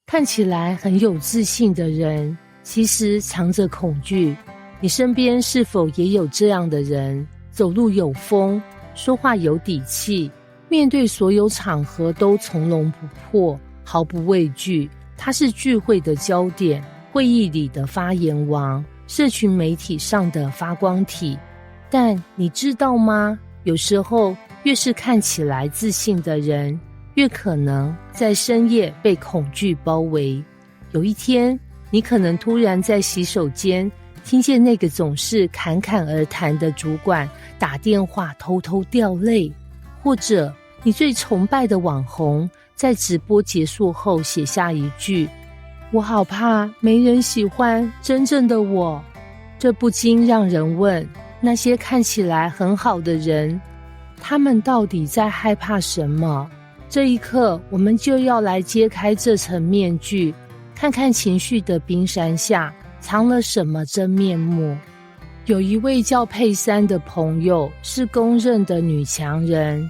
看起来很有自信的人，其实藏着恐惧。你身边是否也有这样的人？走路有风，说话有底气，面对所有场合都从容不迫，毫不畏惧。他是聚会的焦点，会议里的发言王，社群媒体上的发光体。但你知道吗？有时候越是看起来自信的人，越可能在深夜被恐惧包围。有一天，你可能突然在洗手间听见那个总是侃侃而谈的主管打电话偷偷掉泪，或者你最崇拜的网红在直播结束后写下一句：我好怕没人喜欢真正的我。这不禁让人问，那些看起来很好的人，他们到底在害怕什么？这一刻，我们就要来揭开这层面具，看看情绪的冰山下藏了什么真面目。有一位叫佩珊的朋友，是公认的女强人。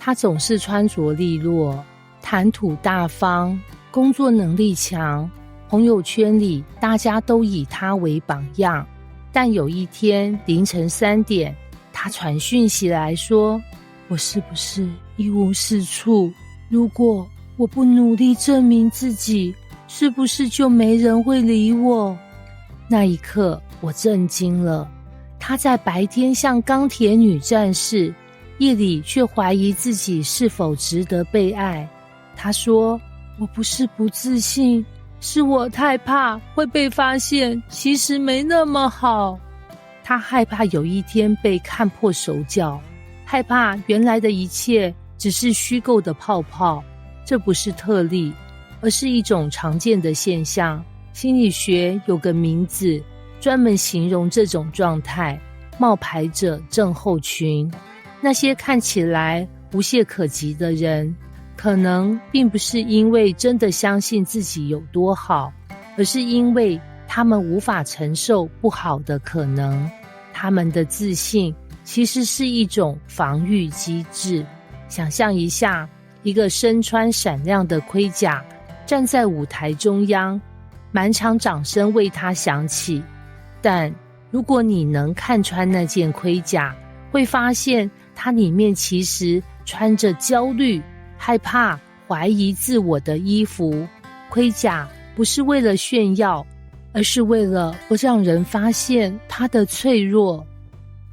她总是穿着利落，谈吐大方，工作能力强，朋友圈里大家都以她为榜样。但有一天凌晨3点，她传讯息来说，我是不是一无是处？如果我不努力证明自己，是不是就没人会理我？那一刻我震惊了，她在白天像钢铁女战士，夜里却怀疑自己是否值得被爱。她说，我不是不自信，是我太怕会被发现其实没那么好。她害怕有一天被看破手脚，害怕原来的一切只是虚构的泡泡。这不是特例，而是一种常见的现象。心理学有个名字专门形容这种状态，冒牌者症候群。那些看起来无懈可击的人，可能并不是因为真的相信自己有多好，而是因为他们无法承受不好的可能。他们的自信其实是一种防御机制。想象一下，一个身穿闪亮的盔甲站在舞台中央，满场掌声为他响起。但如果你能看穿那件盔甲，会发现它里面其实穿着焦虑、害怕、怀疑自我的衣服。盔甲不是为了炫耀，而是为了不让人发现它的脆弱。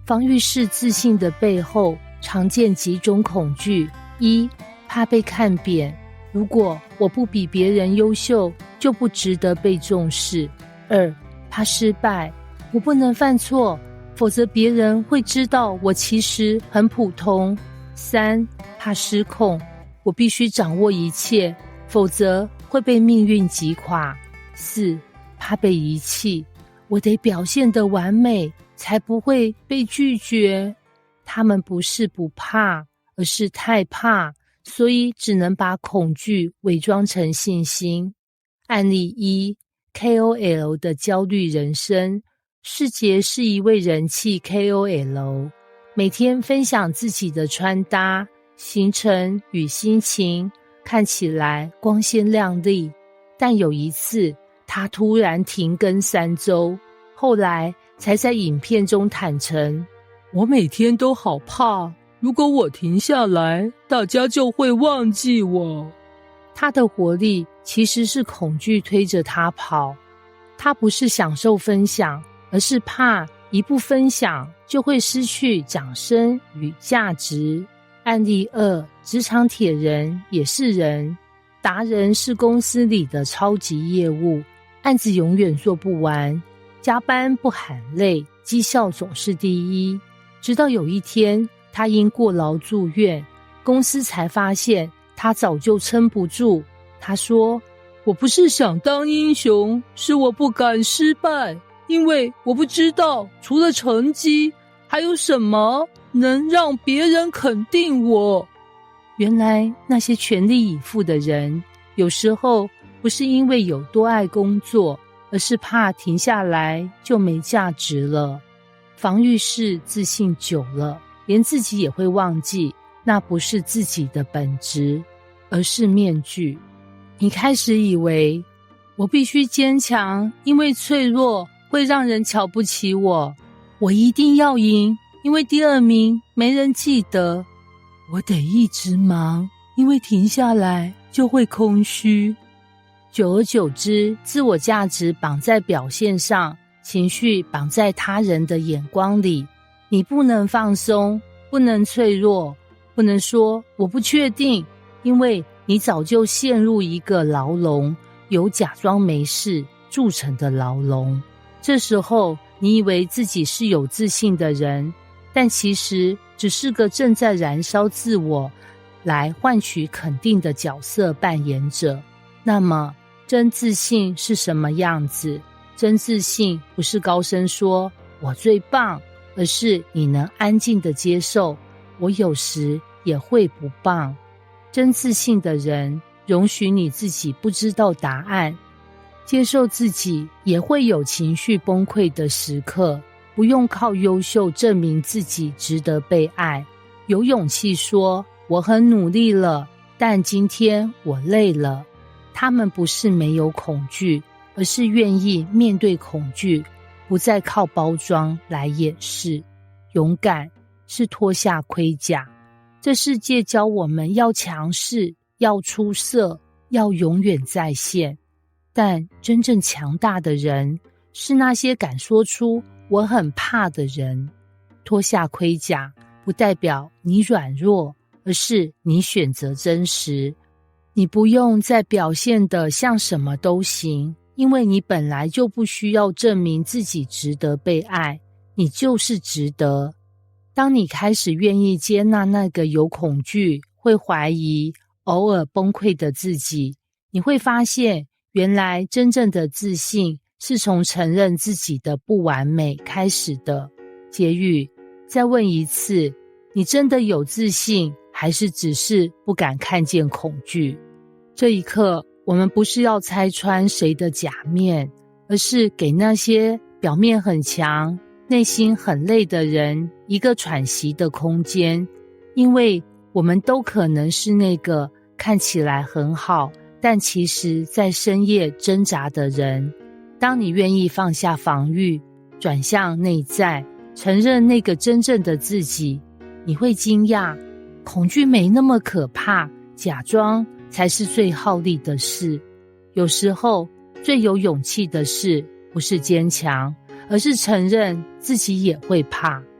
防御式自信的背后常见几种恐惧：一、怕被看扁，如果我不比别人优秀，就不值得被重视。2、怕失败，我不能犯错，否则别人会知道我其实很普通。3、怕失控，我必须掌握一切，否则会被命运击垮。4、怕被遗弃，我得表现得完美，才不会被拒绝。他们不是不怕，而是太怕，所以只能把恐惧伪装成信心。案例1， KOL 的焦虑人生。世杰是一位人气 KOL， 每天分享自己的穿搭、行程与心情，看起来光鲜亮丽。但有一次，他突然停更3周，后来才在影片中坦诚，我每天都好怕，如果我停下来，大家就会忘记我。他的活力其实是恐惧推着他跑，他不是享受分享，而是怕一不分享就会失去掌声与价值。案例2，职场铁人也是人。达人是公司里的超级业务，案子永远做不完，加班不喊累，绩效总是第一。直到有一天，他因过劳住院，公司才发现他早就撑不住。他说，我不是想当英雄，是我不敢失败，因为我不知道除了成绩，还有什么能让别人肯定我。原来那些全力以赴的人，有时候不是因为有多爱工作，而是怕停下来就没价值了。防御式自信久了，连自己也会忘记，那不是自己的本质，而是面具。你开始以为我必须坚强，因为脆弱会让人瞧不起我。我一定要赢，因为第二名没人记得。我得一直忙，因为停下来就会空虚。久而久之，自我价值绑在表现上，情绪绑在他人的眼光里。你不能放松，不能脆弱，不能说我不确定，因为你早就陷入一个牢笼，由假装没事铸成的牢笼。这时候你以为自己是有自信的人，但其实只是个正在燃烧自我来换取肯定的角色扮演者。那么真自信是什么样子？真自信不是高声说我最棒，而是你能安静地接受我有时也会不棒。真自信的人容许你自己不知道答案，接受自己也会有情绪崩溃的时刻，不用靠优秀证明自己值得被爱，有勇气说我很努力了，但今天我累了。他们不是没有恐惧，而是愿意面对恐惧，不再靠包装来掩饰。勇敢是脱下盔甲。这世界教我们要强势，要出色，要永远在线。但真正强大的人，是那些敢说出我很怕的人。脱下盔甲，不代表你软弱，而是你选择真实。你不用再表现得像什么都行，因为你本来就不需要证明自己值得被爱，你就是值得。当你开始愿意接纳那个有恐惧、会怀疑、偶尔崩溃的自己，你会发现，原来真正的自信是从承认自己的不完美开始的。结语，再问一次，你真的有自信，还是只是不敢看见恐惧？这一刻，我们不是要拆穿谁的假面，而是给那些表面很强、内心很累的人一个喘息的空间，因为我们都可能是那个看起来很好，但其实在深夜挣扎的人。当你愿意放下防御，转向内在，承认那个真正的自己，你会惊讶，恐惧没那么可怕，假装才是最耗力的事。有时候最有勇气的事，不是坚强，而是承认自己也会怕。